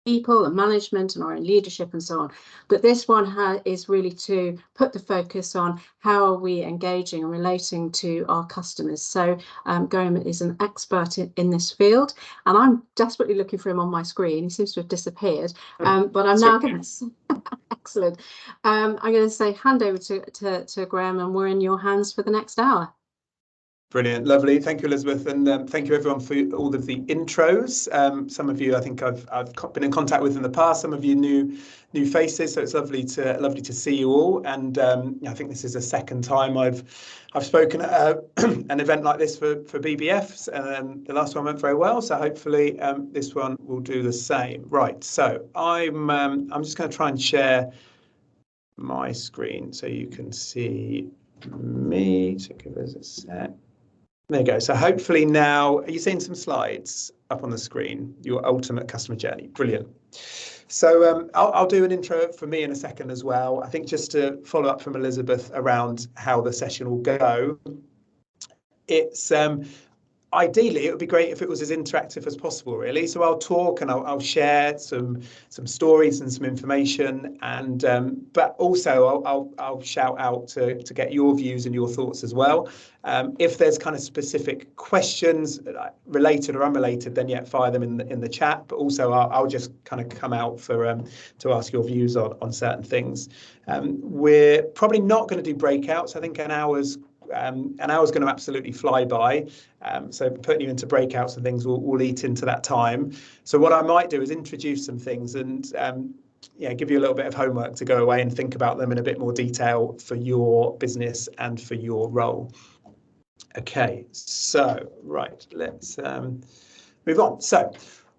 people and management and our own leadership and so on. But this one is really to put the focus on how are we engaging and relating to our customers. So Graham is an expert in this field, and I'm desperately looking for him on my screen. He seems to have disappeared, but I'm now going to excellent. I'm going to say hand over to Graham, and we're in your hands for the next hour. Brilliant, lovely. Thank you, Elizabeth, and thank you everyone for all of the intros. Some of you I think I've been in contact with in the past. Some of you new faces, so it's lovely to see you all. And I think this is the second time I've spoken at an event like this for BBF, and the last one went very well. So hopefully this one will do the same. Right. So I'm just going to try and share my screen so you can see me. So give us a sec. There you go. So hopefully now, are you seeing some slides up on the screen? Your ultimate customer journey. Brilliant. So I'll do an intro for me in a second as well. I think just to follow up from Elizabeth around how the session will go. It's ideally, it would be great if it was as interactive as possible, really. So I'll talk and I'll share some stories and some information, and but also I'll shout out to get your views and your thoughts as well. If there's kind of specific questions related or unrelated, then yeah, fire them in the chat. But also I'll just kind of come out for to ask your views on certain things. We're probably not going to do breakouts. I think an hour's going to absolutely fly by. So putting you into breakouts and things will eat into that time. So what I might do is introduce some things and give you a little bit of homework to go away and think about them in a bit more detail for your business and for your role. Okay, so right, let's move on. So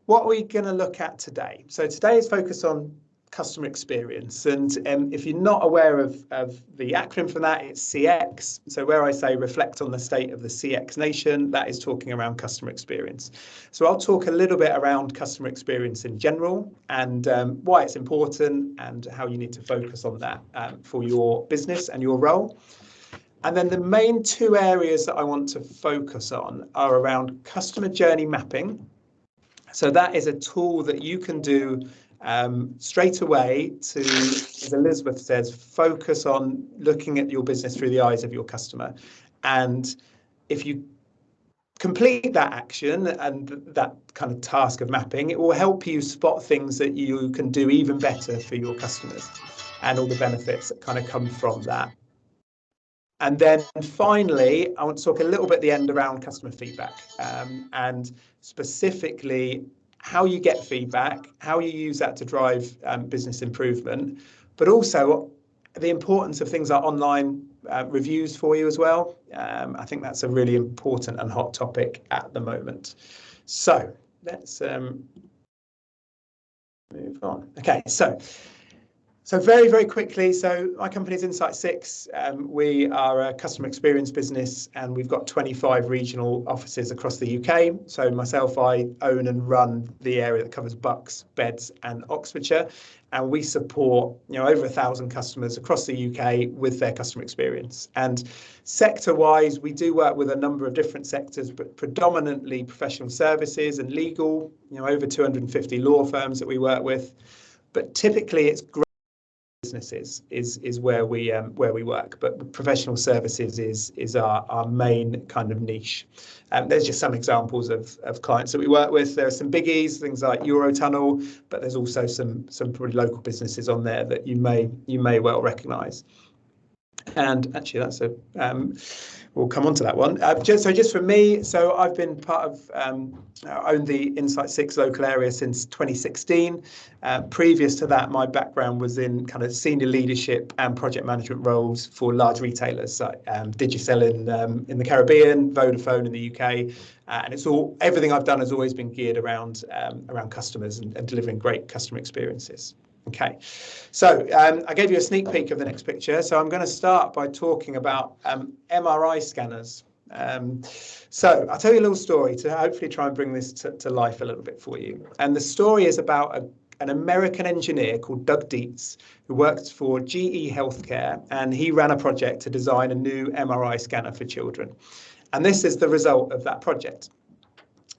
what are we going to look at today? So today is focused on customer experience, and if you're not aware of the acronym for that, it's CX. So where I say reflect on the state of the CX nation, that is talking around customer experience. So I'll talk a little bit around customer experience in general and why it's important and how you need to focus on that for your business and your role. And then the main two areas that I want to focus on are around customer journey mapping. So that is a tool that you can do straight away to, as Elizabeth says, focus on looking at your business through the eyes of your customer. And if you complete that action and that kind of task of mapping, it will help you spot things that you can do even better for your customers and all the benefits that kind of come from that. And then finally, I want to talk a little bit at the end around customer feedback and specifically how you get feedback, how you use that to drive business improvement, but also the importance of things like online reviews for you as well. I think that's a really important and hot topic at the moment. So let's move on. Okay, so very, very quickly, so my company is Insight6. We are a customer experience business and we've got 25 regional offices across the UK. So myself, I own and run the area that covers Bucks, Beds and Oxfordshire. And we support over 1,000 customers across the UK with their customer experience. And sector-wise, we do work with a number of different sectors, but predominantly professional services and legal, over 250 law firms that we work with. But typically it's businesses is where we work, but professional services is our main kind of niche. There's just some examples of clients that we work with. There are some biggies, things like Eurotunnel, but there's also some probably local businesses on there that you may well recognise. And actually, that's we'll come on to that one. Just for me, so I've been part of, I own the Insight6 local area since 2016. Previous to that, my background was in kind of senior leadership and project management roles for large retailers, like Digicel in the Caribbean, Vodafone in the UK. And everything I've done has always been geared around customers and delivering great customer experiences. Okay, so I gave you a sneak peek of the next picture. So I'm going to start by talking about MRI scanners. So I'll tell you a little story to hopefully try and bring this to life a little bit for you. And the story is about an American engineer called Doug Dietz, who worked for GE Healthcare, and he ran a project to design a new MRI scanner for children. And this is the result of that project.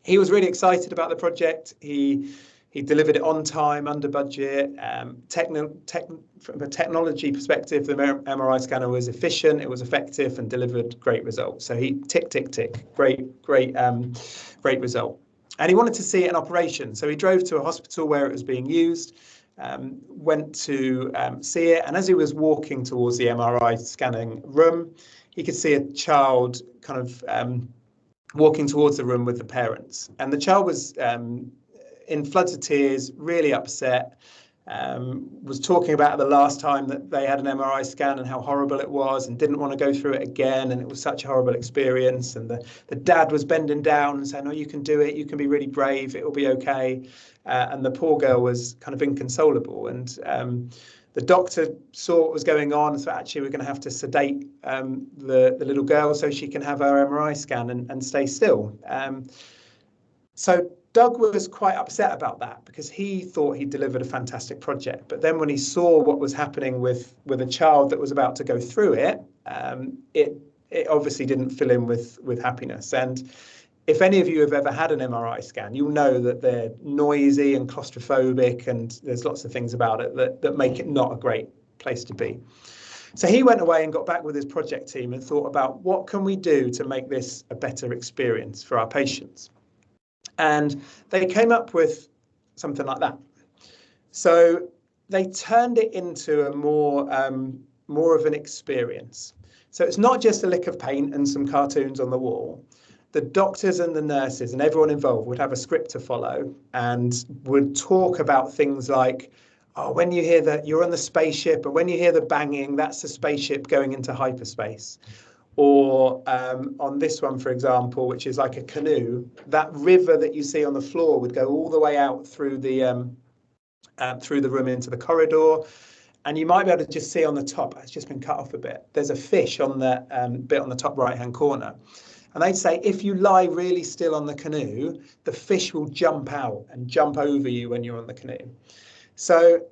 He was really excited about the project. He He delivered it on time, under budget. From a technology perspective, the MRI scanner was efficient, it was effective, and delivered great results. So he tick, tick, tick. Great result. And he wanted to see it in operation. So he drove to a hospital where it was being used, went to see it. And as he was walking towards the MRI scanning room, he could see a child kind of walking towards the room with the parents. And the child was in floods of tears, really upset, was talking about the last time that they had an MRI scan and how horrible it was, and didn't want to go through it again, and it was such a horrible experience. And the dad was bending down and saying, "Oh, you can do it, you can be really brave, it will be okay." And the poor girl was kind of inconsolable. And the doctor saw what was going on, so actually we're going to have to sedate the little girl so she can have her MRI scan and stay still. So Doug was quite upset about that, because he thought he delivered a fantastic project. But then when he saw what was happening with a child that was about to go through it, it obviously didn't fill him with happiness. And if any of you have ever had an MRI scan, you'll know that they're noisy and claustrophobic, and there's lots of things about it that make it not a great place to be. So he went away and got back with his project team and thought about, what can we do to make this a better experience for our patients? And they came up with something like that. So they turned it into a more of an experience. So it's not just a lick of paint and some cartoons on the wall. The doctors and the nurses and everyone involved would have a script to follow and would talk about things like, oh, when you hear that you're on the spaceship, and when you hear the banging, that's the spaceship going into hyperspace. Or on this one, for example, which is like a canoe, that river that you see on the floor would go all the way out through the room into the corridor. And you might be able to just see on the top, it's just been cut off a bit, there's a fish on the bit on the top right-hand corner. And they'd say, if you lie really still on the canoe, the fish will jump out and jump over you when you're on the canoe. So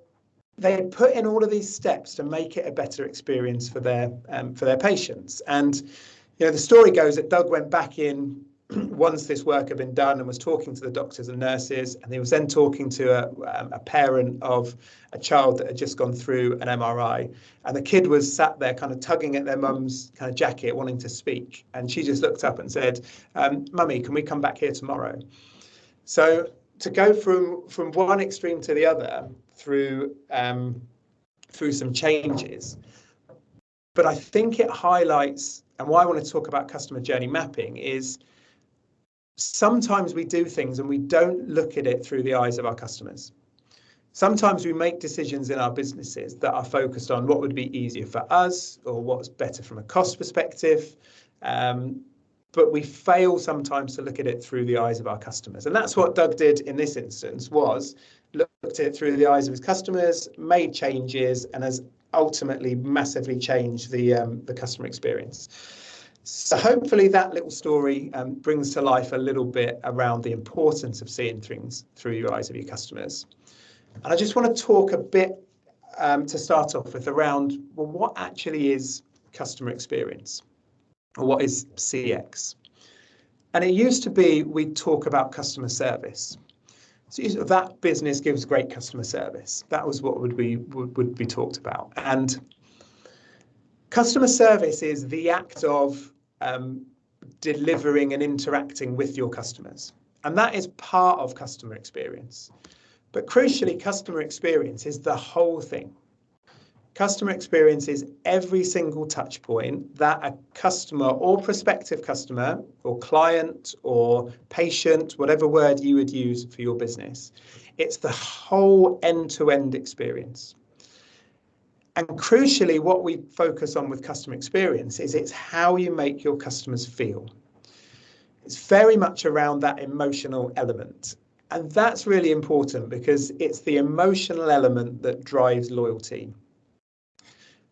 they put in all of these steps to make it a better experience for their patients. And the story goes that Doug went back in once this work had been done and was talking to the doctors and nurses, and he was then talking to a parent of a child that had just gone through an MRI, and the kid was sat there kind of tugging at their mum's kind of jacket, wanting to speak, and she just looked up and said, "Mummy, can we come back here tomorrow?" So to go from one extreme to the other through some changes, but I think it highlights, and why I want to talk about customer journey mapping is, sometimes we do things and we don't look at it through the eyes of our customers. Sometimes we make decisions in our businesses that are focused on what would be easier for us or what's better from a cost perspective. But we fail sometimes to look at it through the eyes of our customers. And that's what Doug did in this instance, was looked at it through the eyes of his customers, made changes, and has ultimately massively changed the customer experience. So hopefully that little story brings to life a little bit around the importance of seeing things through your eyes of your customers. And I just want to talk a bit to start off with around, well, what actually is customer experience? Or what is CX? And it used to be we'd talk about customer service. So that business gives great customer service. That was what would be talked about. And customer service is the act of delivering and interacting with your customers. And that is part of customer experience. But crucially, customer experience is the whole thing. Customer experience is every single touch point that a customer or prospective customer or client or patient, whatever word you would use for your business, it's the whole end-to-end experience. And crucially, what we focus on with customer experience is it's how you make your customers feel. It's very much around that emotional element. And that's really important because it's the emotional element that drives loyalty.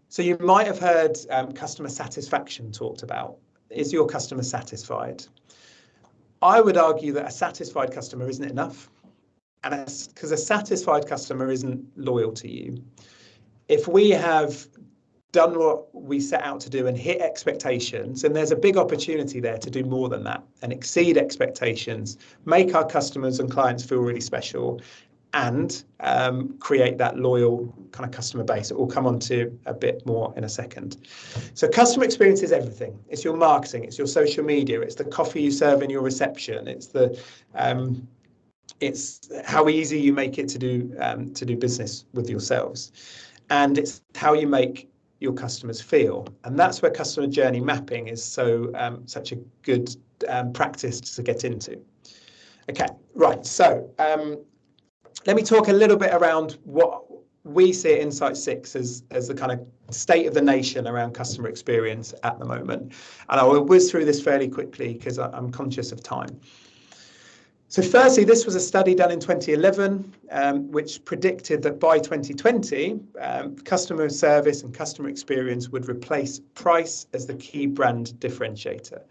So you might have heard customer satisfaction talked about. Is your customer satisfied? I would argue that a satisfied customer isn't enough, and because a satisfied customer isn't loyal to you. If we have done what we set out to do and hit expectations, and there's a big opportunity there to do more than that and exceed expectations, make our customers and clients feel really special, and create that loyal kind of customer base that we'll come on to a bit more in a second. So customer experience is everything. It's your marketing, it's your social media, it's the coffee you serve in your reception, it's how easy you make it to do business with yourselves, and it's how you make your customers feel. And that's where customer journey mapping is such a good practice to get into. Okay, right. So let me talk a little bit around what we see at Insight 6 as the kind of state of the nation around customer experience at the moment. And I will whiz through this fairly quickly because I'm conscious of time. So firstly, this was a study done in 2011, which predicted that by 2020, customer service and customer experience would replace price as the key brand differentiator.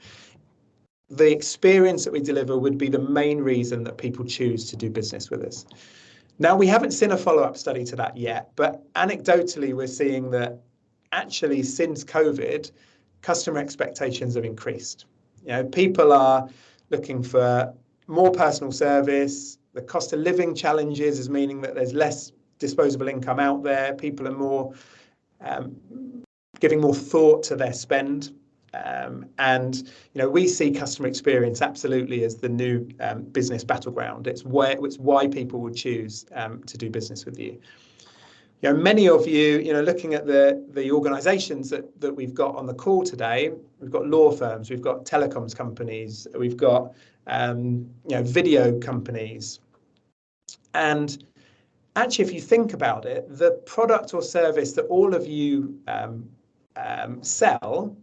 The experience that we deliver would be the main reason that people choose to do business with us. Now, we haven't seen a follow-up study to that yet, but anecdotally, we're seeing that actually since COVID, customer expectations have increased. You know, people are looking for more personal service. The cost of living challenges is meaning that there's less disposable income out there. People are more giving more thought to their spend. And you know, we see customer experience absolutely as the new business battleground. It's why people would choose to do business with you. You know, many of you, looking at the organisations that we've got on the call today, we've got law firms, we've got telecoms companies, we've got video companies, and actually, if you think about it, the product or service that all of you sell,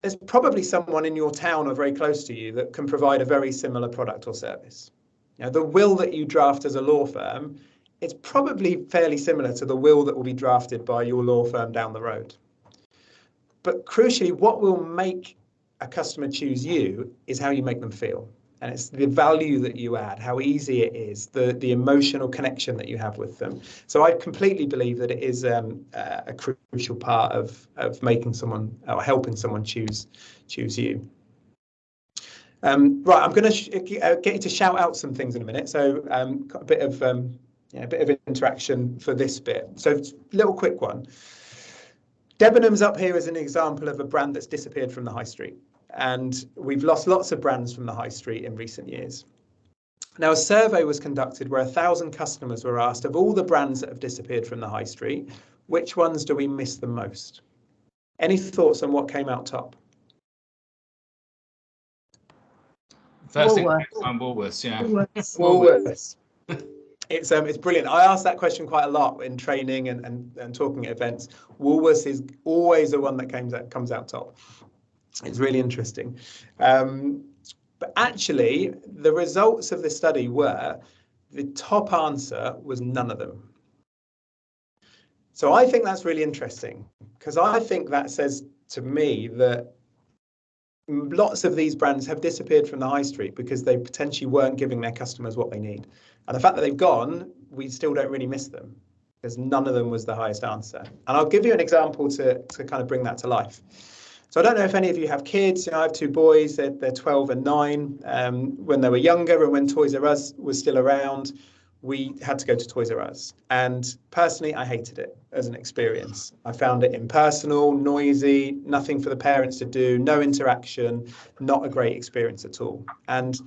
there's probably someone in your town or very close to you that can provide a very similar product or service. You know, the will that you draft as a law firm, it's probably fairly similar to the will that will be drafted by your law firm down the road. But crucially, what will make a customer choose you is how you make them feel. And it's the value that you add, how easy it is, the emotional connection that you have with them. So I completely believe that it is a crucial part of making someone or helping someone choose you. Right, I'm going to get you to shout out some things in a minute. So got a bit of interaction for this bit. So little quick one. Debenhams up here is an example of a brand that's disappeared from the high street. And we've lost lots of brands from the high street in recent years. Now, a survey was conducted where 1,000 customers were asked, of all the brands that have disappeared from the high street, which ones do we miss the most? Any thoughts on what came out top? First thing on Woolworths, yeah. Woolworths. It's brilliant. I ask that question quite a lot in training and talking at events. Woolworths is always the one that comes out top. It's really interesting. But actually, the results of the study were the top answer was none of them. So I think that's really interesting, because I think that says to me that lots of these brands have disappeared from the high street because they potentially weren't giving their customers what they need. And the fact that they've gone, we still don't really miss them, because none of them was the highest answer. And I'll give you an example to kind of bring that to life. So I don't know if any of you have kids. I have two boys, they're 12 and 9. When they were younger and when Toys R Us was still around, we had to go to Toys R Us. And personally, I hated it as an experience. I found it impersonal, noisy, nothing for the parents to do, no interaction, not a great experience at all. And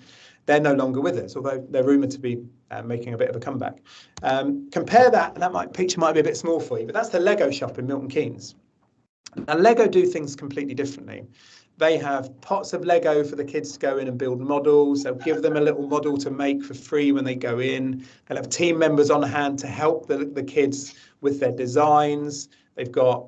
they're no longer with us, although they're rumoured to be making a bit of a comeback. Compare that, and picture might be a bit small for you, but that's the Lego shop in Milton Keynes. Now, Lego do things completely differently. They have pots of Lego for the kids to go in and build models. They'll give them a little model to make for free when they go in. They'll have team members on hand to help the kids with their designs. They've got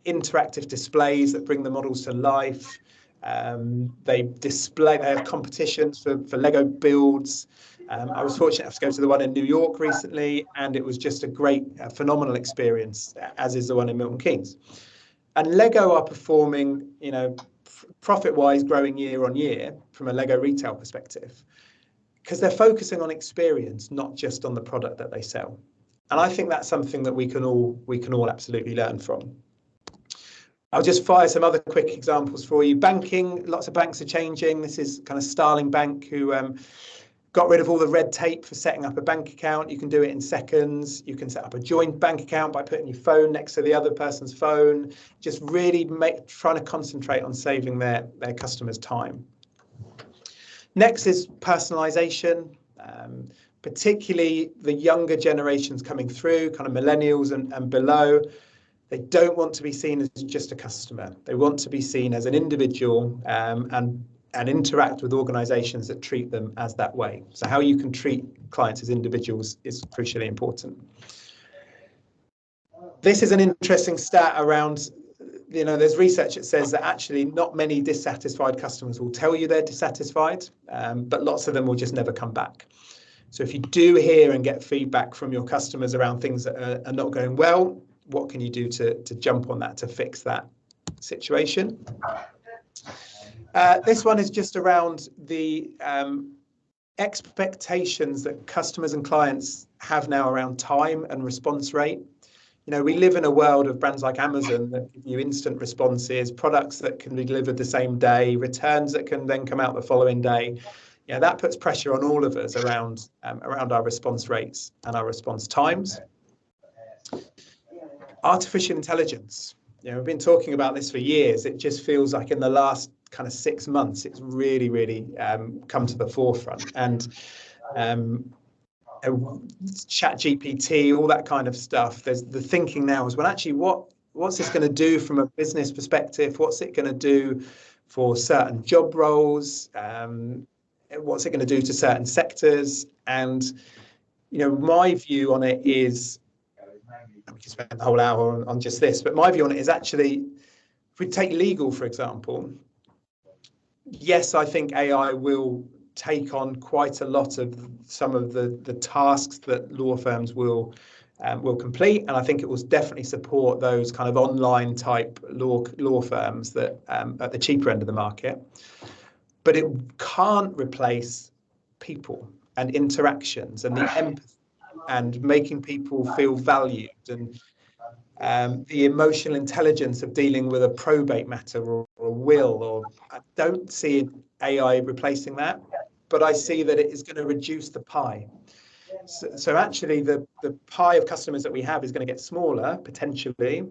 interactive displays that bring the models to life. They have competitions for Lego builds. I was fortunate enough to go to the one in New York recently, and it was just a great, phenomenal experience, as is the one in Milton Keynes. And Lego are performing, profit-wise, growing year on year from a Lego retail perspective, because they're focusing on experience, not just on the product that they sell. And I think that's something that we can all absolutely learn from. I'll just fire some other quick examples for you. Banking, lots of banks are changing. This is kind of Starling Bank, who got rid of all the red tape for setting up a bank account. You can do it in seconds. You can set up a joint bank account by putting your phone next to the other person's phone. Just really trying to concentrate on saving their customers' time. Next is personalization, particularly the younger generations coming through, kind of millennials and below. They don't want to be seen as just a customer. They want to be seen as an individual, and interact with organizations that treat them as that way. So how you can treat clients as individuals is crucially important. This is an interesting stat around, there's research that says that actually not many dissatisfied customers will tell you they're dissatisfied, but lots of them will just never come back. So if you do hear and get feedback from your customers around things that are not going well, what can you do to jump on that, to fix that situation? This one is just around the expectations that customers and clients have now around time and response rate. We live in a world of brands like Amazon that give you instant responses, products that can be delivered the same day, returns that can then come out the following day. That puts pressure on all of us around our response rates and our response times. Artificial intelligence. We've been talking about this for years. It just feels like in the last kind of 6 months, it's really, really come to the forefront. And ChatGPT, all that kind of stuff. There's the thinking now is, well, actually, what's this going to do from a business perspective? What's it going to do for certain job roles? What's it going to do to certain sectors? And my view on it is, we can spend the whole hour on just this, but my view on it is actually, if we take legal, for example, yes, I think AI will take on quite a lot of some of the tasks that law firms will complete, and I think it will definitely support those kind of online type law firms that at the cheaper end of the market. But it can't replace people and interactions and the empathy and making people feel valued, and the emotional intelligence of dealing with a probate matter or a will. Or I don't see AI replacing that, but I see that it is going to reduce the pie. So actually the pie of customers that we have is going to get smaller potentially.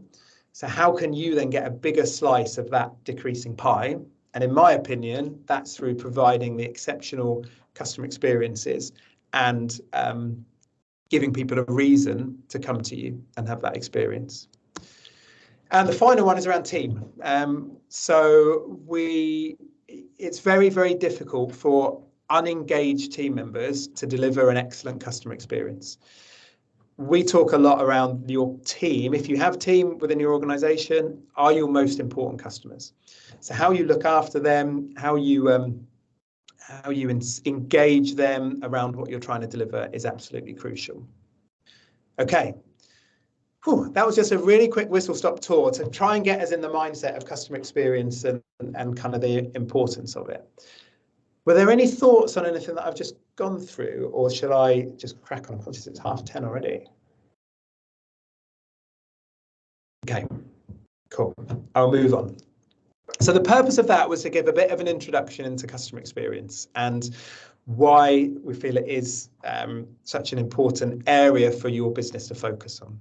So how can you then get a bigger slice of that decreasing pie? And in my opinion, that's through providing the exceptional customer experiences and giving people a reason to come to you and have that experience. And the final one is around team. It's very, very difficult for unengaged team members to deliver an excellent customer experience. We talk a lot around your team. If you have a team within your organization, are your most important customers. So how you look after them, how you engage them around what you're trying to deliver is absolutely crucial. Okay. Whew, that was just a really quick whistle-stop tour to try and get us in the mindset of customer experience and kind of the importance of it. Were there any thoughts on anything that I've just gone through, or shall I just crack on? I'm conscious it's 10:30 already. Okay, cool. I'll move on. So the purpose of that was to give a bit of an introduction into customer experience and why we feel it is such an important area for your business to focus on.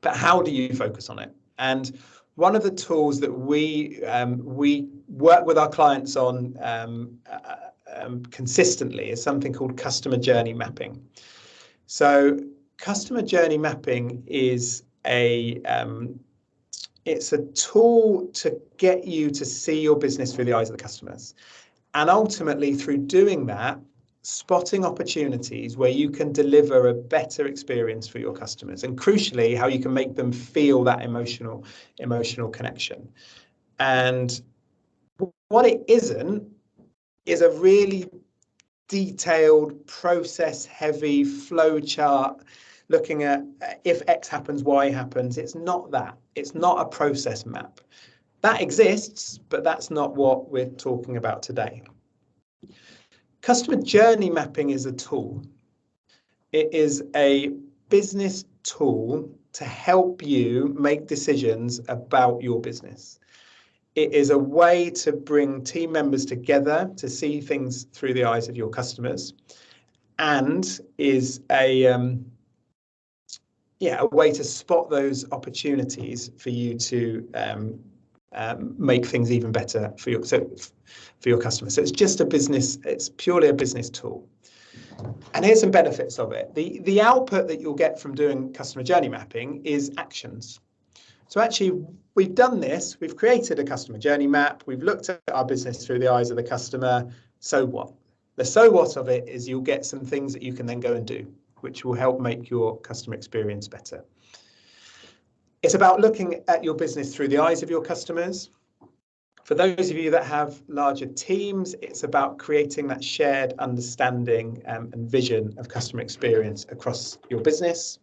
But how do you focus on it? And one of the tools that we work with our clients on consistently is something called customer journey mapping. So customer journey mapping is it's a tool to get you to see your business through the eyes of the customers. And ultimately, through doing that, spotting opportunities where you can deliver a better experience for your customers, and crucially, how you can make them feel that emotional connection. And what it isn't is a really detailed, process-heavy flow chart looking at if X happens, Y happens. It's not that. It's not a process map. That exists, but that's not what we're talking about today. Customer journey mapping is a tool. It is a business tool to help you make decisions about your business. It is a way to bring team members together to see things through the eyes of your customers, and is a way to spot those opportunities for you to make things even better for your customers. So it's just a business. It's purely a business tool. And here's some benefits of it. The output that you'll get from doing customer journey mapping is actions. So actually, we've done this. We've created a customer journey map. We've looked at our business through the eyes of the customer. So what? The so what of it is you'll get some things that you can then go and do, which will help make your customer experience better. It's about looking at your business through the eyes of your customers. For those of you that have larger teams, it's about creating that shared understanding and vision of customer experience across your business.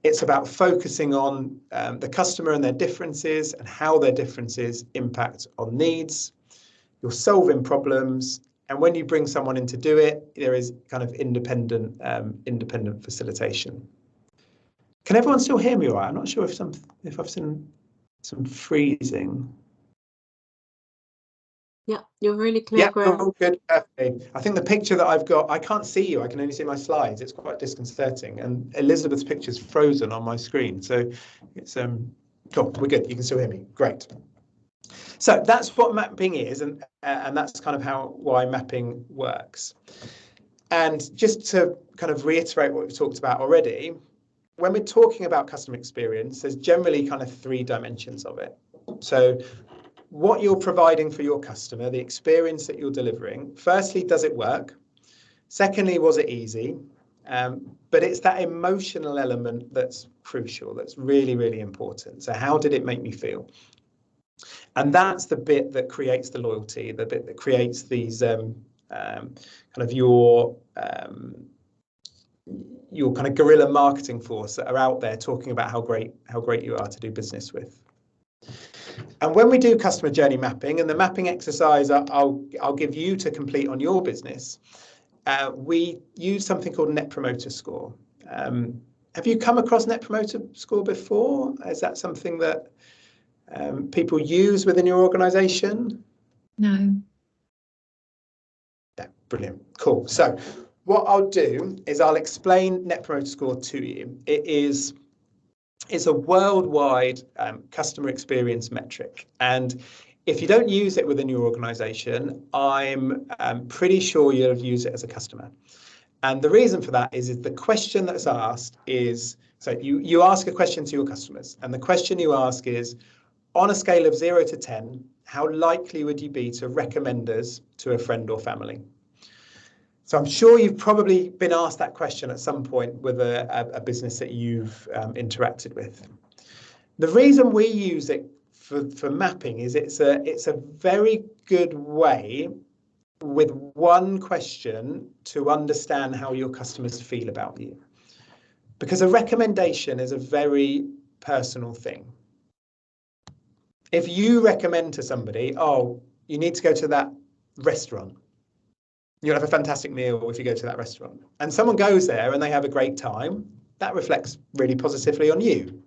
It's about focusing on the customer and their differences and how their differences impact on needs. You're solving problems, and when you bring someone in to do it, there is kind of independent facilitation. Can everyone still hear me all right? I'm not sure if I've seen some freezing. Yeah, you're really clear, Yeah, Graham. all good. Perfect. I think the picture that I've got, I can't see you. I can only see my slides. It's quite disconcerting. And Elizabeth's picture's frozen on my screen. So it's cool. We're good. You can still hear me. Great. So that's what mapping is, and that's kind of why mapping works. And just to kind of reiterate what we've talked about already, when we're talking about customer experience, there's generally kind of 3 dimensions of it. So what you're providing for your customer, the experience that you're delivering. Firstly, does it work? Secondly, was it easy? But it's that emotional element that's crucial, that's really, really important. So how did it make me feel? And that's the bit that creates the loyalty, the bit that creates these kind of your kind of guerrilla marketing force that are out there talking about how great you are to do business with. And when we do customer journey mapping, and the mapping exercise I'll give you to complete on your business, we use something called Net Promoter Score. Have you come across Net Promoter Score before? Is that something that people use within your organisation? No. Yeah, brilliant. Cool. So what I'll do is I'll explain Net Promoter Score to you. It's a worldwide customer experience metric, and if you don't use it within your organisation, I'm pretty sure you'll use it as a customer. And the reason for that is the question that's asked is, so you ask a question to your customers, and the question you ask is, on a scale of 0 to 10, how likely would you be to recommend us to a friend or family? So I'm sure you've probably been asked that question at some point with a business that you've interacted with. The reason we use it for mapping is it's a very good way with one question to understand how your customers feel about you. Because a recommendation is a very personal thing. If you recommend to somebody, oh, you need to go to that restaurant, you'll have a fantastic meal if you go to that restaurant, and someone goes there and they have a great time, that reflects really positively on you.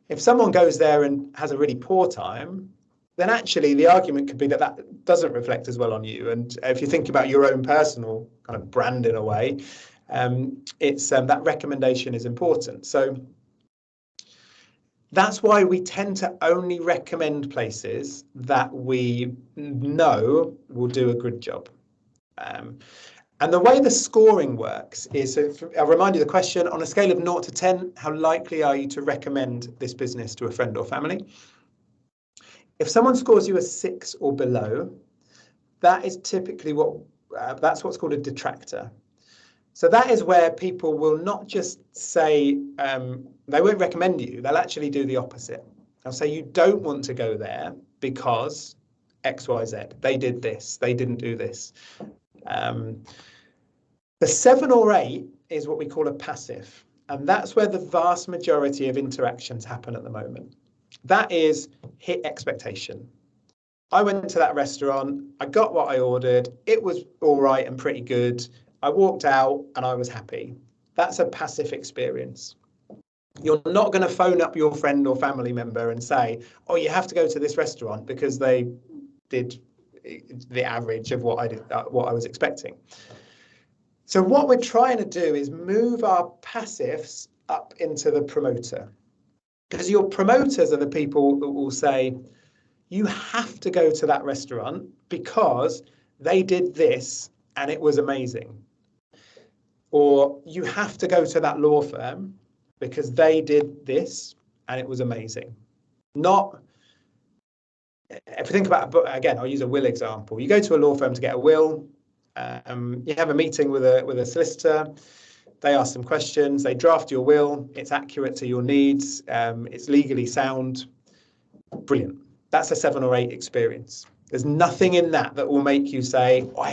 If someone goes there and has a really poor time, then actually the argument could be that that doesn't reflect as well on you. And if you think about your own personal kind of brand in a way, it's that recommendation is important. So that's why we tend to only recommend places that we know will do a good job. And the way the scoring works is, so I'll remind you the question, on a scale of 0 to 10, how likely are you to recommend this business to a friend or family? If someone scores you a 6 or below, that is typically that's what's called a detractor. So that is where people will not just say, they won't recommend you, they'll actually do the opposite. They'll say you don't want to go there because X, Y, Z. They did this, they didn't do this. The 7 or 8 is what we call a passive, and that's where the vast majority of interactions happen at the moment. That is hit expectation. I went to that restaurant, I got what I ordered, it was all right and pretty good. I walked out and I was happy. That's a passive experience. You're not going to phone up your friend or family member and say, oh, you have to go to this restaurant because they did the average of what I was expecting. So what we're trying to do is move our passives up into the promoter, because your promoters are the people that will say, you have to go to that restaurant because they did this and it was amazing. Or you have to go to that law firm because they did this and it was amazing. Not, if you think about, again, I'll use a will example. You go to a law firm to get a will. You have a meeting with a solicitor. They ask some questions. They draft your will. It's accurate to your needs. It's legally sound. Brilliant. That's a 7 or 8 experience. There's nothing in that will make you say, oh,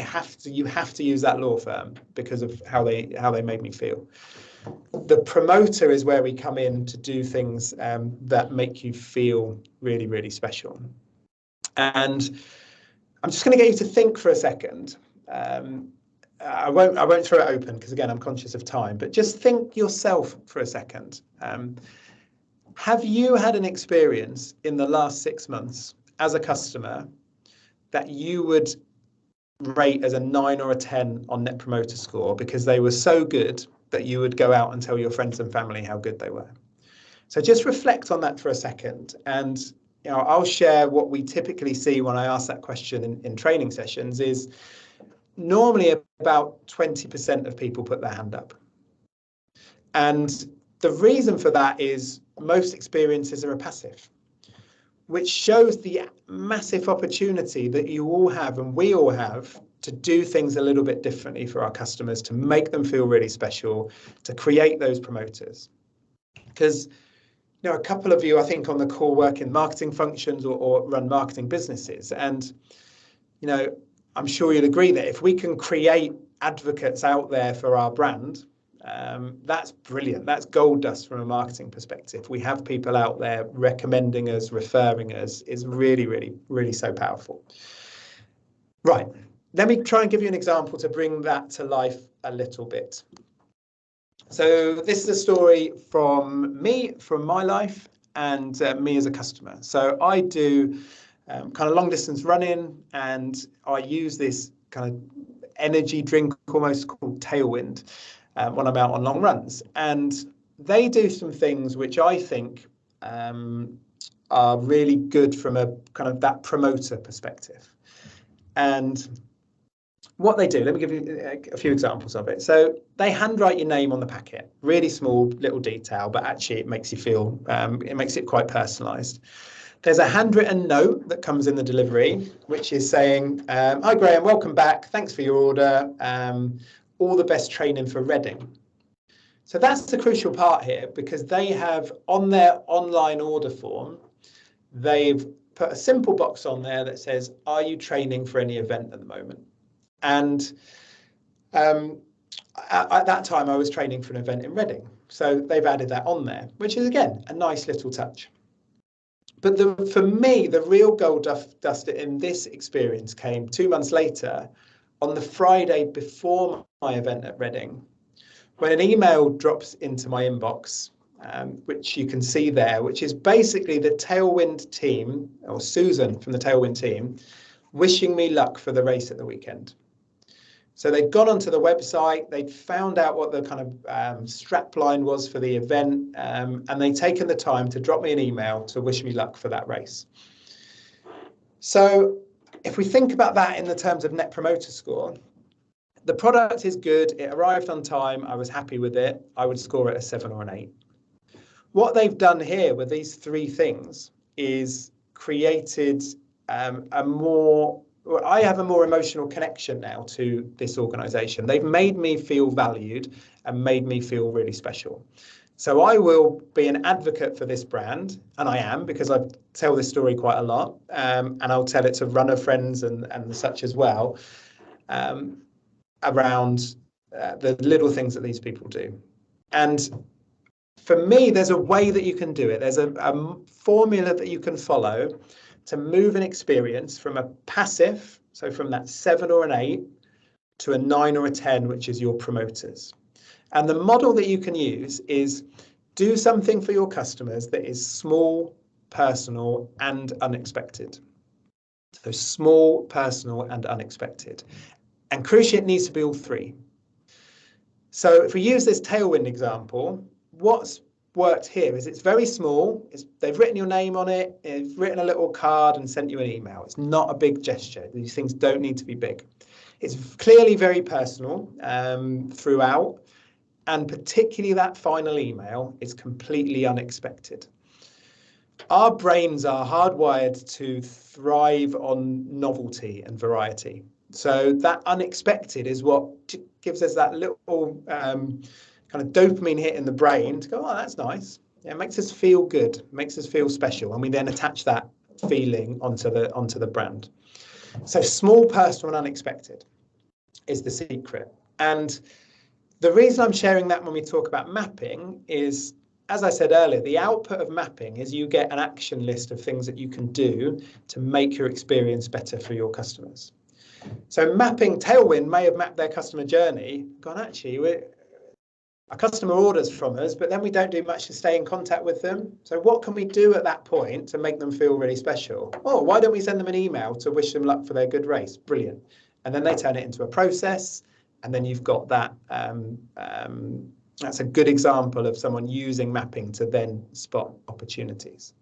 you have to use that law firm because of how they made me feel. The promoter is where we come in to do things that make you feel really, really special. And I'm just going to get you to think for a second. I won't throw it open because, again, I'm conscious of time, but just think yourself for a second. Have you had an experience in the last 6 months as a customer that you would rate as a 9 or a 10 on Net Promoter Score because they were so good that you would go out and tell your friends and family how good they were? So just reflect on that for a second. And I'll share what we typically see when I ask that question in training sessions is normally about 20% of people put their hand up. And the reason for that is most experiences are passive, which shows the massive opportunity that you all have and we all have to do things a little bit differently for our customers, to make them feel really special, to create those promoters. Because a couple of you, I think, on the call work in marketing functions or run marketing businesses. And, I'm sure you'll agree that if we can create advocates out there for our brand, that's brilliant. That's gold dust from a marketing perspective. We have people out there recommending us, referring us, is really, really, really so powerful. Right. Let me try and give you an example to bring that to life a little bit. So this is a story from my life and me as a customer. So I do kind of long distance running, and I use this kind of energy drink almost called Tailwind when I'm out on long runs. And they do some things which I think are really good from a kind of that promoter perspective. And what they do, let me give you a few examples of it. So they handwrite your name on the packet, really small little detail, but actually it makes you feel, it makes it quite personalised. There's a handwritten note that comes in the delivery, which is saying, hi Graham, welcome back. Thanks for your order. All the best training for Reading. So that's the crucial part here, because they have on their online order form, they've put a simple box on there that says, are you training for any event at the moment? And at that time, I was training for an event in Reading. So they've added that on there, which is, again, a nice little touch. But for me, the real gold dust in this experience came 2 months later, on the Friday before my event at Reading, when an email drops into my inbox, which you can see there, which is basically the Tailwind team, or Susan from the Tailwind team, wishing me luck for the race at the weekend. So they'd gone onto the website, they'd found out what the kind of strap line was for the event, and they'd taken the time to drop me an email to wish me luck for that race. So if we think about that in the terms of Net Promoter Score, the product is good, it arrived on time, I was happy with it, I would score it a 7 or an 8. What they've done here with these 3 things is created I have a more emotional connection now to this organisation. They've made me feel valued and made me feel really special. So I will be an advocate for this brand, and I am, because I tell this story quite a lot, and I'll tell it to runner friends and such as well, around the little things that these people do. And for me, there's a way that you can do it. There's a formula that you can follow to move an experience from a passive, so from that 7 or an 8, to a 9 or a 10, which is your promoters. And the model that you can use is Do something for your customers that is small, personal, and unexpected. So small, personal, and unexpected. And crucially, it needs to be all three. So if we use this tailwind example, what's worked here is it's very small. They've written your name on it. They've written a little card and sent you an email. It's not a big gesture. These things don't need to be big. It's clearly very personal throughout. And particularly that final email is completely unexpected. Our brains are hardwired to thrive on novelty and variety. So that unexpected is what gives us that little kind of dopamine hit in the brain to go, oh, that's nice. Yeah, it makes us feel good, makes us feel special. And we then attach that feeling onto the brand. So small, personal, and unexpected is the secret. And the reason I'm sharing that when we talk about mapping is, as I said earlier, the output of mapping is you get an action list of things that you can do to make your experience better for your customers. So mapping, Tailwind may have mapped their customer journey, gone, actually, a customer orders from us, but then we don't do much to stay in contact with them. So what can we do at that point to make them feel really special? Oh, why don't we send them an email to wish them luck for their good race? Brilliant. And then they turn it into a process. And then you've got that. That's a good example of someone using mapping to then spot opportunities.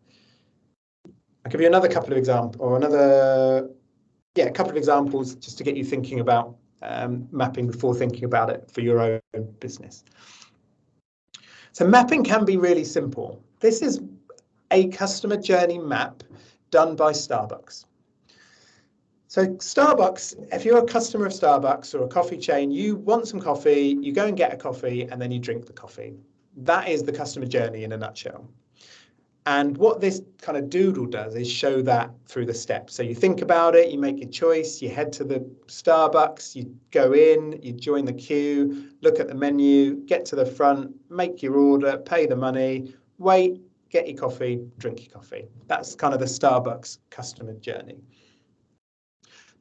I'll give you another couple of examples, or a couple of examples just to get you thinking about mapping before thinking about it for your own business. So mapping can be really simple. This is a customer journey map done by Starbucks. So Starbucks, if you're a customer of Starbucks or a coffee chain, you want some coffee, you go and get a coffee, and then you drink the coffee. That is the customer journey in a nutshell. And what this kind of doodle does is show that through the steps. So you think about it, you make your choice, you head to the Starbucks, you go in, you join the queue, look at the menu, get to the front, make your order, pay the money, wait, get your coffee, drink your coffee. That's kind of the Starbucks customer journey.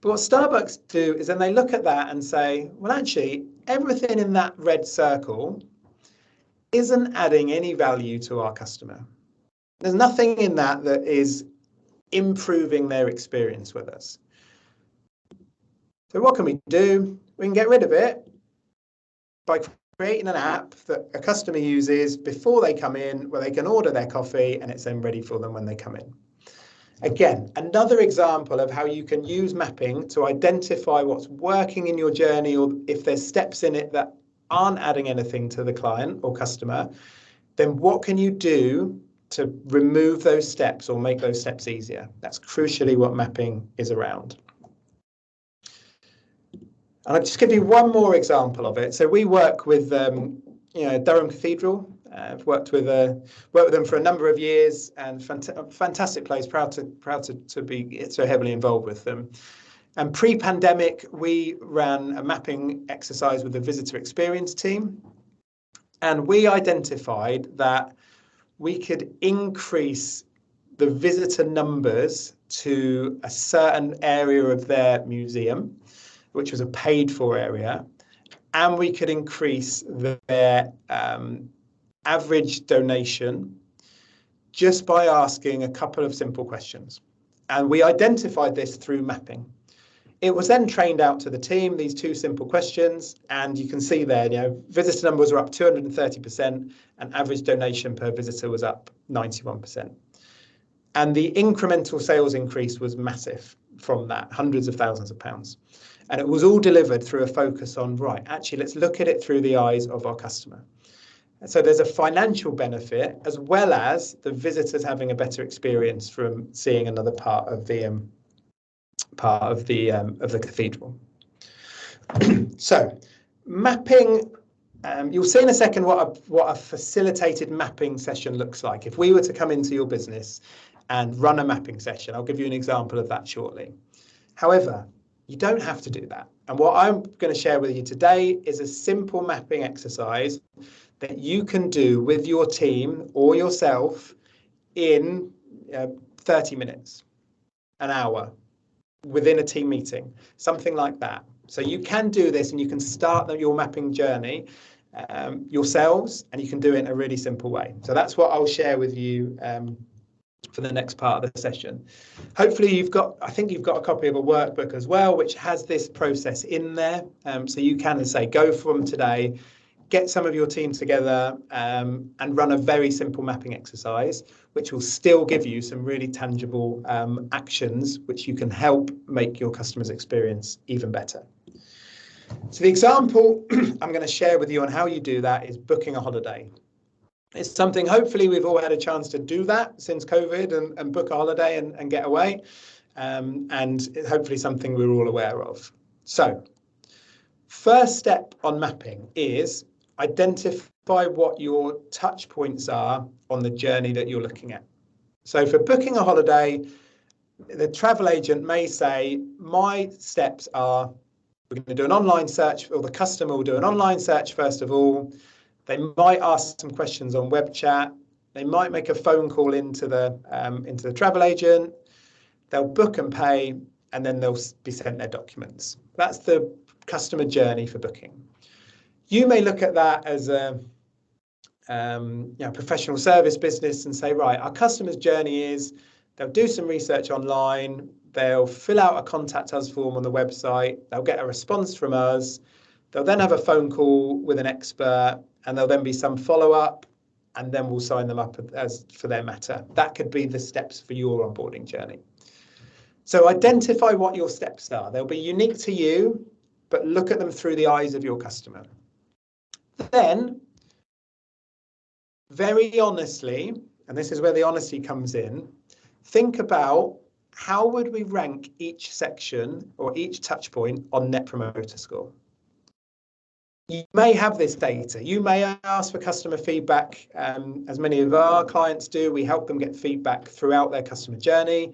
But what Starbucks do is then they look at that and say, well, actually, everything in that red circle isn't adding any value to our customer. There's nothing in that that is improving their experience with us. So what can we do? We can get rid of it by creating an app that a customer uses before they come in, where they can order their coffee and it's then ready for them when they come in. Again, another example of how you can use mapping to identify what's working in your journey, or if there's steps in it that aren't adding anything to the client or customer, then what can you do to remove those steps or make those steps easier? That's crucially what mapping is around. And I'll just give you one more example of it. So we work with Durham Cathedral. I've worked with them for a number of years, and fantastic place. Proud to be so heavily involved with them. And pre-pandemic, we ran a mapping exercise with the visitor experience team, and we identified that we could increase the visitor numbers to a certain area of their museum, which was a paid-for area, and we could increase their average donation just by asking a couple of simple questions. And we identified this through mapping. It was then trained out to the team, these two simple questions, and you can see there, visitor numbers were up 230%, and average donation per visitor was up 91%. And the incremental sales increase was massive from that, hundreds of thousands of pounds. And it was all delivered through a focus on, right, actually, let's look at it through the eyes of our customer. So there's a financial benefit, as well as the visitors having a better experience from seeing another part of the cathedral. So mapping, you'll see in a second what a facilitated mapping session looks like. If we were to come into your business and run a mapping session, I'll give you an example of that shortly. However, you don't have to do that. And what I'm going to share with you today is a simple mapping exercise that you can do with your team or yourself in 30 minutes, an hour, within a team meeting, something like that. So you can do this, and you can start your mapping journey yourselves, and you can do it in a really simple way. So that's what I'll share with you for the next part of the session. Hopefully I think you've got a copy of a workbook as well, which has this process in there. So you can, as I say, go from today, get some of your team together and run a very simple mapping exercise, which will still give you some really tangible actions, which you can help make your customers' experience even better. So the example I'm going to share with you on how you do that is booking a holiday. It's something, hopefully we've all had a chance to do that since COVID and book a holiday and get away, and hopefully something we're all aware of. So first step on mapping is identify what your touch points are on the journey that you're looking at. So for booking a holiday, the travel agent may say, my steps are, we're going to do an online search, or the customer will do an online search first of all. They might ask some questions on web chat. They might make a phone call into the travel agent. They'll book and pay, and then they'll be sent their documents. That's the customer journey for booking. You may look at that as a professional service business and say, right, our customer's journey is they'll do some research online, they'll fill out a contact us form on the website, they'll get a response from us, they'll then have a phone call with an expert, and there'll then be some follow-up, and then we'll sign them up as for their matter. That could be the steps for your onboarding journey. So identify what your steps are. They'll be unique to you, but look at them through the eyes of your customer. Then, very honestly, and this is where the honesty comes in, think about how would we rank each section or each touch point on Net Promoter Score. You may have this data. You may ask for customer feedback, as many of our clients do. We help them get feedback throughout their customer journey.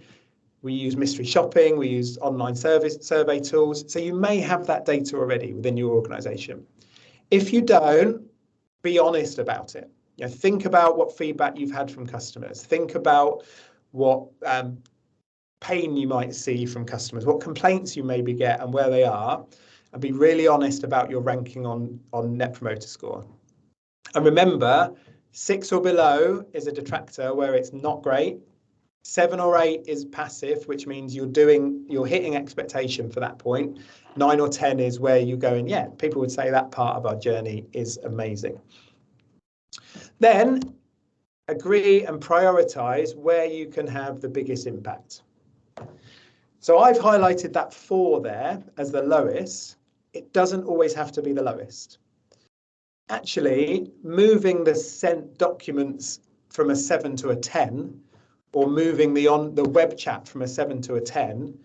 We use mystery shopping. We use online survey tools. So you may have that data already within your organisation. If you don't, be honest about it. Think about what feedback you've had from customers. Think about what pain you might see from customers, what complaints you maybe get and where they are, and be really honest about your ranking on Net Promoter Score. And remember, 6 or below is a detractor where it's not great. 7 or 8 is passive, which means you're hitting expectation for that point. 9 or 10 is where you're going, yeah, people would say that part of our journey is amazing. Then agree and prioritize where you can have the biggest impact. So I've highlighted that 4 there as the lowest. It doesn't always have to be the lowest. Actually, moving the sent documents from a 7 to a 10, or moving the web chat from a 7 to a 10,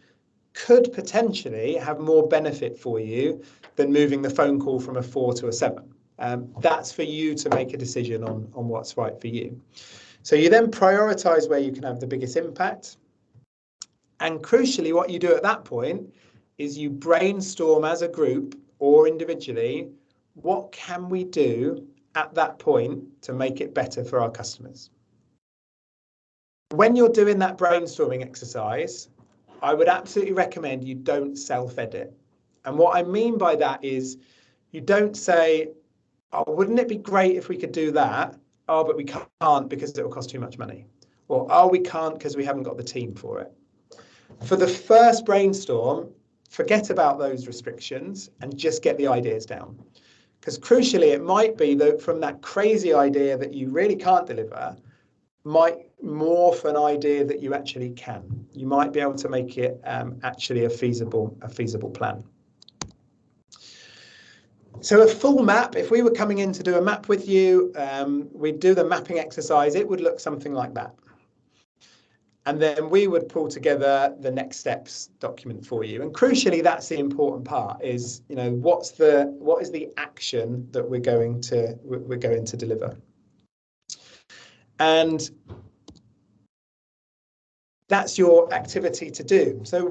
could potentially have more benefit for you than moving the phone call from a 4 to a 7. That's for you to make a decision on what's right for you. So you then prioritize where you can have the biggest impact. And crucially, what you do at that point is you brainstorm as a group or individually, what can we do at that point to make it better for our customers? When you're doing that brainstorming exercise, I would absolutely recommend you don't self-edit. And what I mean by that is you don't say, oh, wouldn't it be great if we could do that? Oh, but we can't because it will cost too much money. Or, oh, we can't because we haven't got the team for it. For the first brainstorm, forget about those restrictions and just get the ideas down. Because crucially, it might be that from that crazy idea that you really can't deliver, might morph an idea that you actually can. You might be able to make it actually a feasible plan. So a full map, if we were coming in to do a map with you, we'd do the mapping exercise, it would look something like that. And then we would pull together the next steps document for you. And crucially, that's the important part is, what is the action that we're going to deliver. And that's your activity to do. So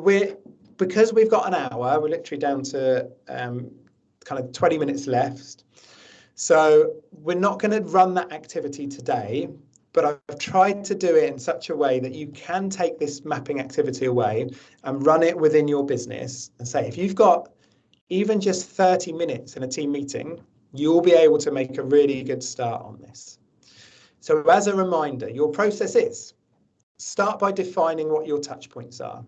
because we've got an hour, we're literally down to kind of 20 minutes left. So we're not going to run that activity today, but I've tried to do it in such a way that you can take this mapping activity away and run it within your business and say, if you've got even just 30 minutes in a team meeting, you'll be able to make a really good start on this. So as a reminder, your process is start by defining what your touch points are.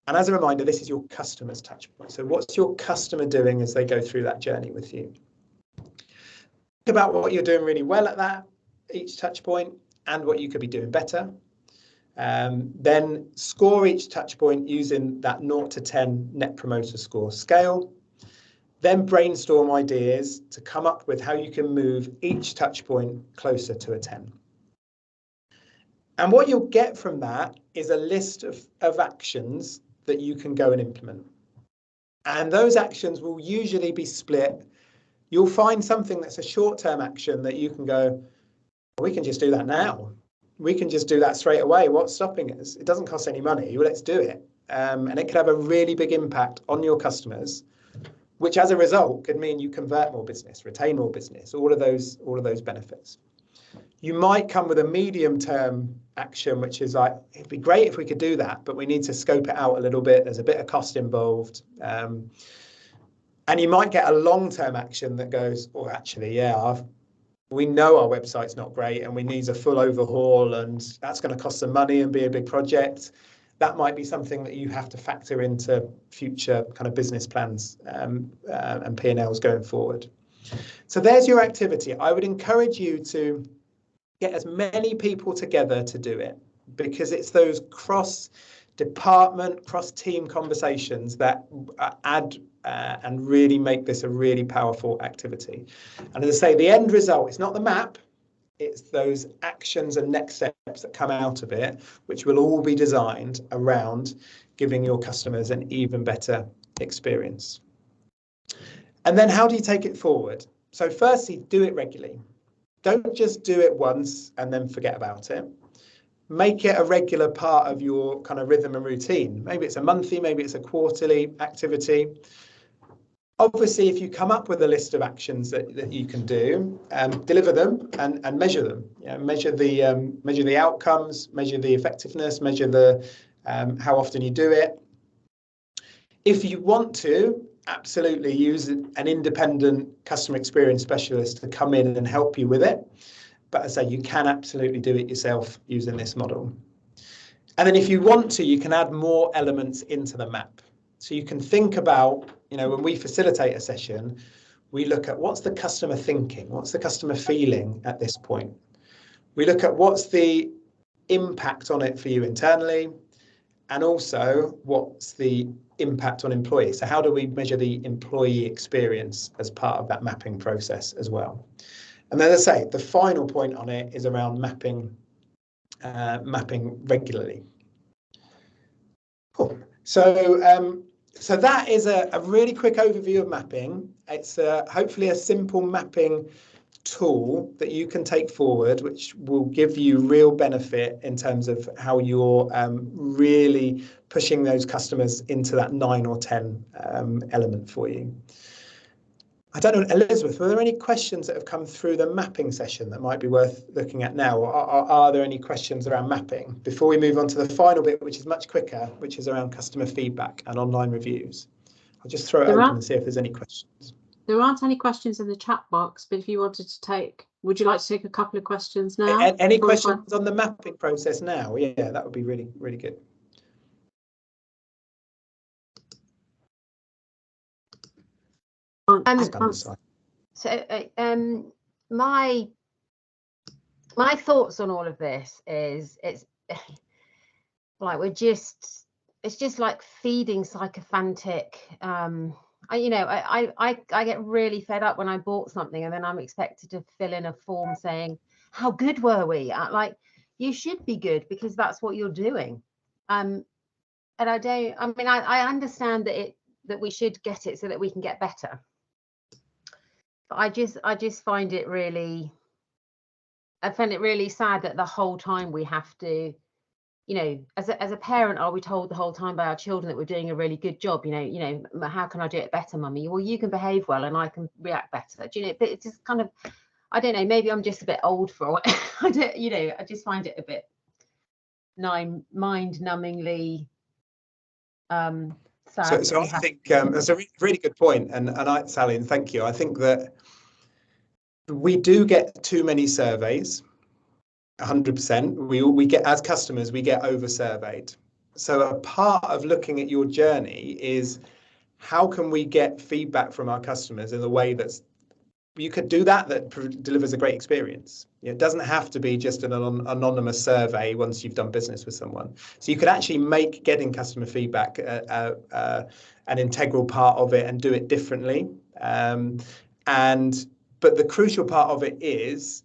And as a reminder, this is your customer's touch point. So what's your customer doing as they go through that journey with you? Think about what you're doing really well at each touch point and what you could be doing better. Then score each touch point using that 0 to 10 Net Promoter Score scale. Then brainstorm ideas to come up with how you can move each touch point closer to a 10. And what you'll get from that is a list of actions that you can go and implement. And those actions will usually be split. You'll find something that's a short-term action that you can go, we can just do that now. We can just do that straight away. What's stopping us? It doesn't cost any money. Well, let's do it. And it could have a really big impact on your customers, which as a result could mean you convert more business, retain more business, all of those benefits. You might come with a medium-term action, which is like, it'd be great if we could do that, but we need to scope it out a little bit. There's a bit of cost involved. And you might get a long-term action that goes, oh, actually, yeah, we know our website's not great and we need a full overhaul, and that's going to cost some money and be a big project. That might be something that you have to factor into future kind of business plans and P&Ls going forward. So there's your activity. I would encourage you to get as many people together to do it, because it's those cross-department, cross-team conversations that add and really make this a really powerful activity. And as I say, the end result is not the map, it's those actions and next steps that come out of it, which will all be designed around giving your customers an even better experience. And then how do you take it forward? So firstly, do it regularly. Don't just do it once and then forget about it. Make it a regular part of your kind of rhythm and routine. Maybe it's a monthly, maybe it's a quarterly activity. Obviously, if you come up with a list of actions that you can do, deliver them and measure them. You know, measure the outcomes, measure the effectiveness, measure the how often you do it. If you want to, absolutely use an independent customer experience specialist to come in and help you with it. But as I say, you can absolutely do it yourself using this model. And then if you want to, you can add more elements into the map. So you can think about, you know, when we facilitate a session, we look at what's the customer thinking, what's the customer feeling at this point. We look at what's the impact on it for you internally, and also what's the impact on employees. So how do we measure the employee experience as part of that mapping process as well? And then, as I say, the final point on it is around mapping regularly. Cool. So that is a really quick overview of mapping. It's hopefully a simple mapping tool that you can take forward, which will give you real benefit in terms of how you're really pushing those customers into that 9 or 10 element for you. I don't know, Elizabeth, were there any questions that have come through the mapping session that might be worth looking at now? Or are there any questions around mapping before we move on to the final bit, which is much quicker, which is around customer feedback and online reviews? I'll just throw it open and see if there's any questions. There aren't any questions in the chat box, but if you wanted to take, would you like to take a couple of questions now? Any questions on the mapping process now? Yeah, that would be really, really good. My thoughts on all of this is it's like it's just like feeding sycophantic. I get really fed up when I bought something and then I'm expected to fill in a form saying how good were we? Like, you should be good because that's what you're doing. And I understand that we should get it so that we can get better. But I just find it really, I find it really sad that the whole time we have to, you know, as a parent, are we told the whole time by our children that we're doing a really good job? You know, how can I do it better, mummy? Well, you can behave well and I can react better. Do you know? But it's just kind of, I don't know. Maybe I'm just a bit old for it. I just find it a bit mind-numbingly sad. So I think that's a really good point, and Sally, and thank you. I think that we do get too many surveys. 100%. We get, as customers, we get over surveyed. So a part of looking at your journey is, how can we get feedback from our customers in a way that's, you could do that delivers a great experience. It doesn't have to be just an anonymous survey once you've done business with someone. So you could actually make getting customer feedback an integral part of it and do it differently. But the crucial part of it is,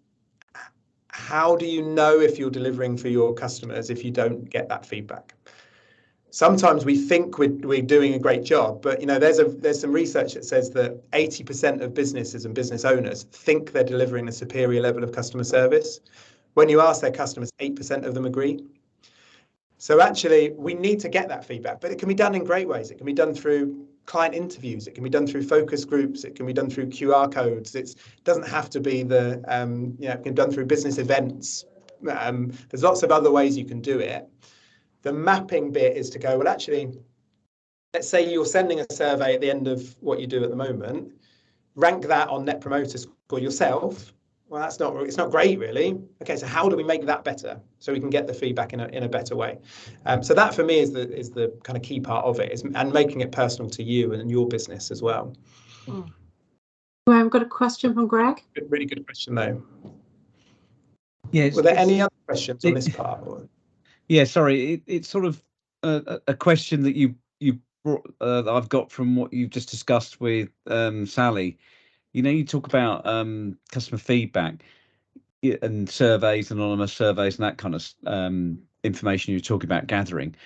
how do you know if you're delivering for your customers if you don't get that feedback? Sometimes we think we're doing a great job, but there's some research that says that 80% of businesses and business owners think they're delivering a superior level of customer service. When you ask their customers, 8% of them agree. So actually, we need to get that feedback, but it can be done in great ways. It can be done through client interviews. It can be done through focus groups. It can be done through QR codes. It doesn't have to be it can be done through business events. There's lots of other ways you can do it. The mapping bit is to go, well, actually, let's say you're sending a survey at the end of what you do at the moment, rank that on Net Promoter Score yourself. Well, it's not great, really. Okay, so how do we make that better so we can get the feedback in a better way? So that for me is the kind of key part of it, and making it personal to you and your business as well. Well, I've got a question from Greg. Really good question, though. Yes. Were there any other questions on this part? Yeah, sorry, it's sort of a question that you brought, that I've got from what you've just discussed with Sally. You talk about customer feedback and surveys, anonymous surveys, and that kind of information you're talking about gathering.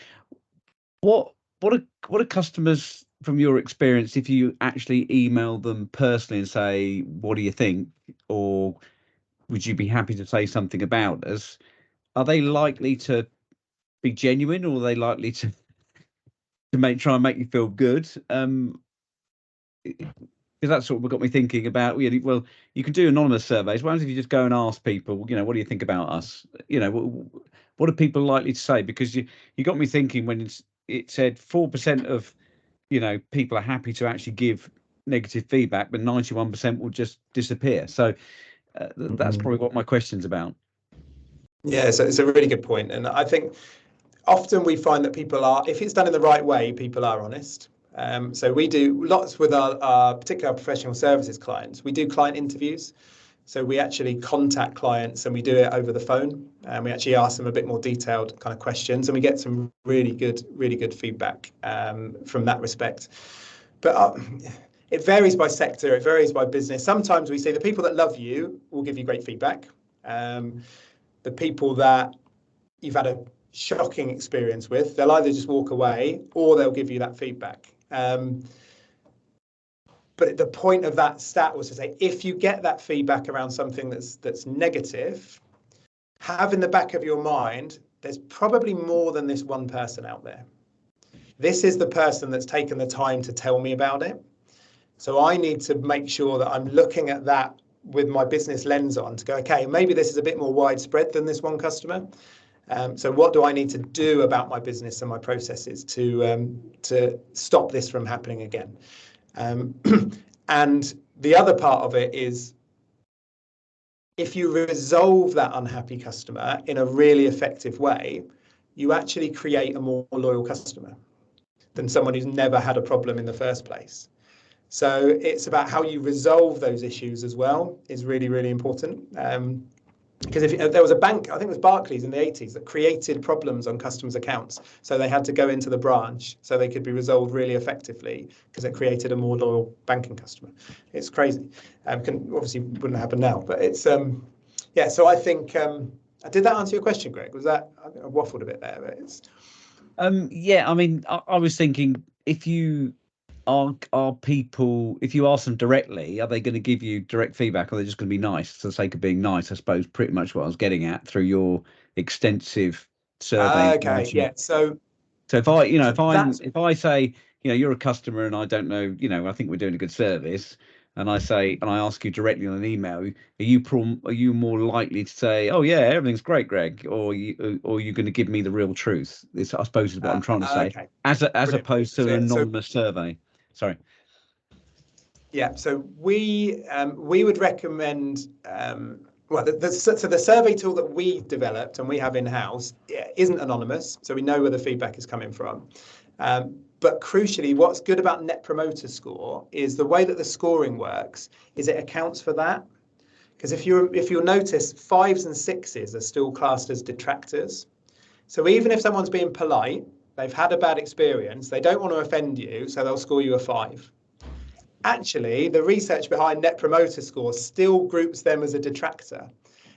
What are customers, from your experience, if you actually email them personally and say, what do you think, or would you be happy to say something about us? Are they likely to be genuine, or are they likely to try and make you feel good? Because that's sort of what got me thinking about, well, you can do anonymous surveys. Why don't you just go and ask people, what do you think about us? What are people likely to say? Because you got me thinking when it said 4% of people are happy to actually give negative feedback, but 91% will just disappear. So that's probably what my question's about. Yeah, so it's a really good point, and I think often we find that people are, if it's done in the right way, people are honest. So we do lots with our particular professional services clients. We do client interviews. So we actually contact clients and we do it over the phone, and we actually ask them a bit more detailed kind of questions, and we get some really good feedback from that respect. But it varies by sector, it varies by business. Sometimes we see the people that love you will give you great feedback. The people that you've had a shocking experience with, they'll either just walk away or they'll give you that feedback. But the point of that stat was to say, if you get that feedback around something that's negative, have in the back of your mind, there's probably more than this one person out there. This is the person that's taken the time to tell me about it. So I need to make sure that I'm looking at that with my business lens on to go, okay, maybe this is a bit more widespread than this one customer. So what do I need to do about my business and my processes to stop this from happening again? And the other part of it is, if you resolve that unhappy customer in a really effective way, you actually create a more loyal customer than someone who's never had a problem in the first place. So it's about how you resolve those issues as well is really, really important. Because if there was a bank, I think it was Barclays in the 80s, that created problems on customers' accounts. So they had to go into the branch so they could be resolved really effectively, because it created a more loyal banking customer. It's crazy. Obviously wouldn't happen now, but it's, yeah, so I think, did that answer your question, Greg? Was that, I waffled a bit there, but it's... Yeah, I mean, I was thinking, if you are people, if you ask them directly, are they going to give you direct feedback, or are they just going to be nice for the sake of being nice? I suppose pretty much what I was getting at through your extensive survey. Okay, yeah. So if I, if I say, you're a customer and I don't know, I think we're doing a good service, and I ask you directly on an email, are you more likely to say, oh yeah, everything's great, Greg, or are you going to give me the real truth? This, I suppose, is what I'm trying to say, okay. as opposed to an anonymous survey. Sorry. Yeah, so we would recommend, well, so the survey tool that we developed and we have in-house isn't anonymous, so we know where the feedback is coming from. But crucially, what's good about Net Promoter Score is the way that the scoring works is it accounts for that. Because if you'll notice, 5s and 6s are still classed as detractors. So even if someone's being polite, they've had a bad experience, they don't want to offend you, so they'll score you a 5. Actually, the research behind Net Promoter Score still groups them as a detractor.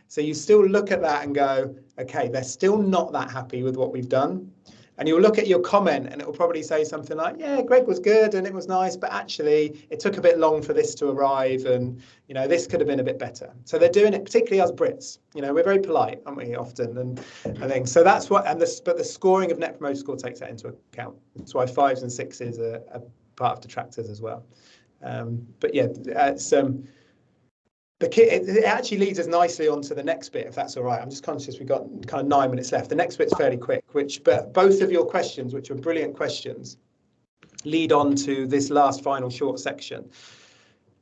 So you still look at that and go, okay, they're still not that happy with what we've done. And you'll look at your comment and it will probably say something like, yeah, Greg was good and it was nice, but actually it took a bit long for this to arrive and, you know, this could have been a bit better. So they're doing it, particularly us Brits. You know, we're very polite, aren't we, often? And I think so that's what, but the scoring of Net Promoter Score takes that into account. That's why 5s and 6s are part of detractors as well. But yeah, it's it actually leads us nicely onto the next bit, if that's all right. I'm just conscious we've got kind of 9 minutes left. The next bit's fairly quick, but both of your questions, which are brilliant questions, lead on to this last final short section,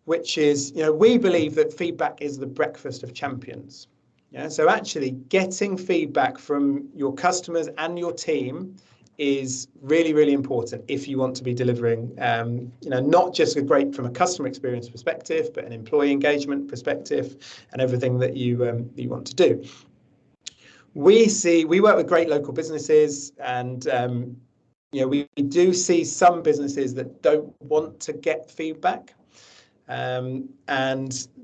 which is, you know, we believe that feedback is the breakfast of champions. Yeah, so actually getting feedback from your customers and your team is really, really important if you want to be delivering, you know, not just from a customer experience perspective, but an employee engagement perspective and everything that you want to do. We work with great local businesses and, you know, we do see some businesses that don't want to get feedback. And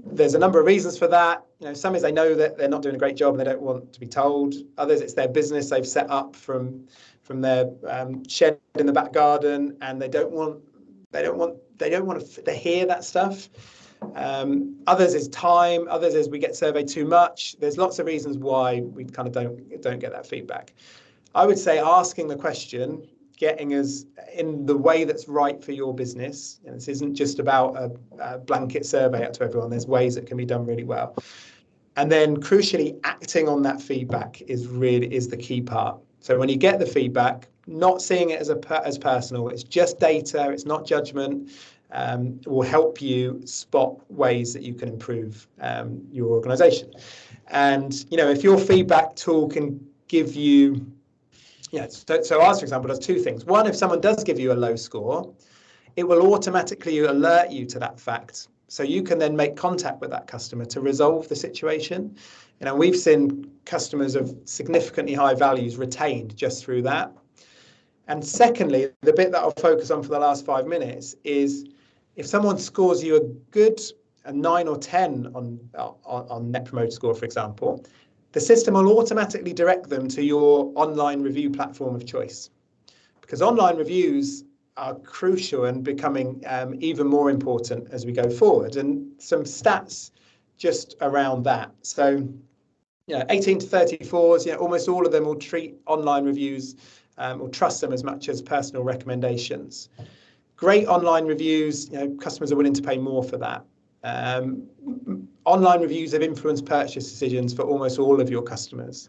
there's a number of reasons for that. You know, some is they know that they're not doing a great job and they don't want to be told. Others, it's their business they've set up from their shed in the back garden, and they don't want to hear that stuff. Others is time. Others is we get surveyed too much. There's lots of reasons why we kind of don't get that feedback. I would say asking the question, getting us in the way that's right for your business. And this isn't just about a blanket survey out to everyone. There's ways that can be done really well. And then crucially, acting on that feedback is the key part. So when you get the feedback, not seeing it as personal, it's just data, it's not judgment, will help you spot ways that you can improve your organization. And, you know, if your feedback tool can give you, so ours, for example, does 2 things. One, if someone does give you a low score, it will automatically alert you to that fact. So you can then make contact with that customer to resolve the situation. You know, we've seen customers of significantly high values retained just through that. And secondly, the bit that I'll focus on for the last 5 minutes is if someone scores you a 9 or 10 on Net Promoter Score, for example, the system will automatically direct them to your online review platform of choice, because online reviews are crucial and becoming even more important as we go forward. And some stats just around that. So, you know, 18 to 34s, you know, almost all of them will treat online reviews or trust them as much as personal recommendations. Great online reviews, you know, customers are willing to pay more for that. Online reviews have influenced purchase decisions for almost all of your customers.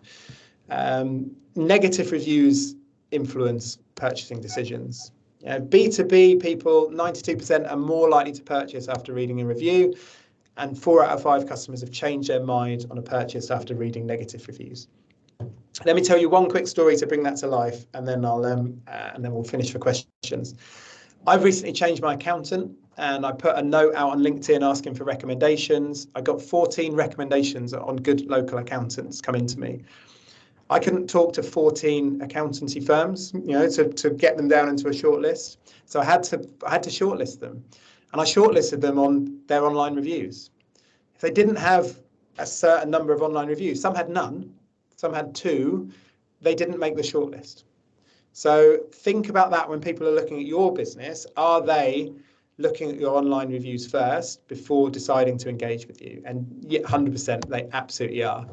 Negative reviews influence purchasing decisions. B2B people, 92% are more likely to purchase after reading a review, and 4 out of 5 customers have changed their mind on a purchase after reading negative reviews. Let me tell you one quick story to bring that to life, and then we'll finish for questions. I've recently changed my accountant, and I put a note out on LinkedIn asking for recommendations. I got 14 recommendations on good local accountants coming to me. I couldn't talk to 14 accountancy firms, you know, to get them down into a shortlist. So I had to shortlist them, and I shortlisted them on their online reviews. If they didn't have a certain number of online reviews, some had none, some had 2, they didn't make the shortlist. So think about that when people are looking at your business. Are they looking at your online reviews first before deciding to engage with you? And 100%, they absolutely are.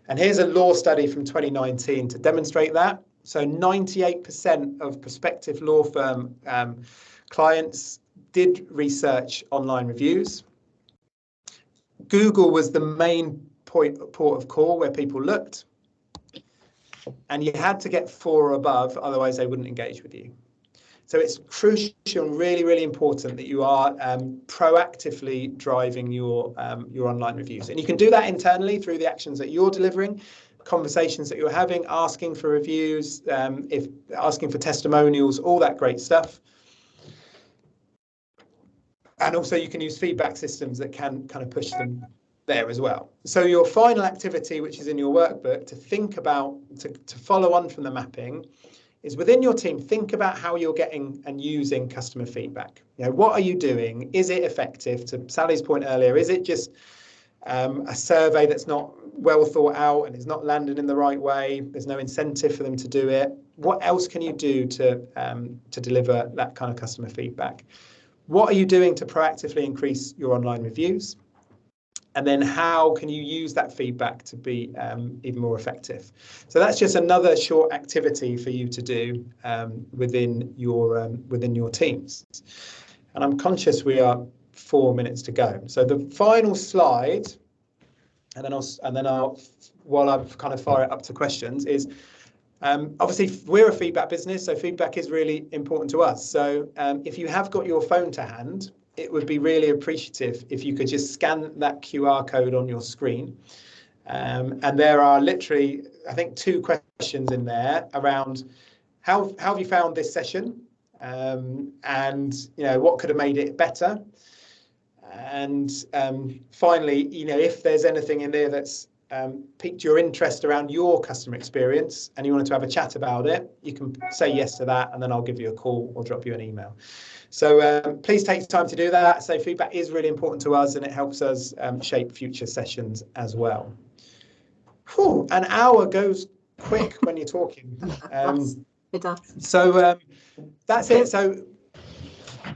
And here's a law study from 2019 to demonstrate that. So 98% of prospective law firm clients did research online reviews. Google was the main port of call where people looked. And you had to get 4 or above, otherwise they wouldn't engage with you. So it's crucial and really, really important that you are proactively driving your online reviews. And you can do that internally through the actions that you're delivering, conversations that you're having, asking for reviews, asking for testimonials, all that great stuff. And also you can use feedback systems that can kind of push them there as well. So your final activity, which is in your workbook, to think about, to follow on from the mapping, is within your team, think about how you're getting and using customer feedback. What are you doing? Is it effective? To Sally's point earlier, is it just a survey that's not well thought out and is not landed in the right way? There's no incentive for them to do it. What else can you do to deliver that kind of customer feedback? What are you doing to proactively increase your online reviews? And then how can you use that feedback to be even more effective? So that's just another short activity for you to do within your teams. And I'm conscious we are 4 minutes to go. So the final slide, and then I'll while I kind of fire it up to questions, is obviously we're a feedback business, so feedback is really important to us. So if you have got your phone to hand, it would be really appreciative if you could just scan that QR code on your screen. And there are literally, I think, 2 questions in there around how have you found this session, and what could have made it better, and finally, if there's anything in there that's piqued your interest around your customer experience and you wanted to have a chat about it, you can say yes to that, and then I'll give you a call or drop you an email. So please take time to do that. So feedback is really important to us, and it helps us shape future sessions as well. Whew, an hour goes quick when you're talking. It does. So that's it. So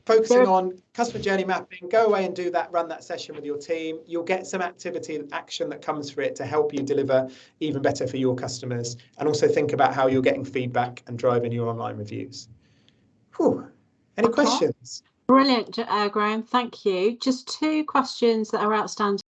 focusing on customer journey mapping, go away and do that, run that session with your team. You'll get some activity and action that comes for it to help you deliver even better for your customers, and also think about how you're getting feedback and driving your online reviews. Whew. Any questions? Brilliant, Graham. Thank you. Just 2 questions that are outstanding.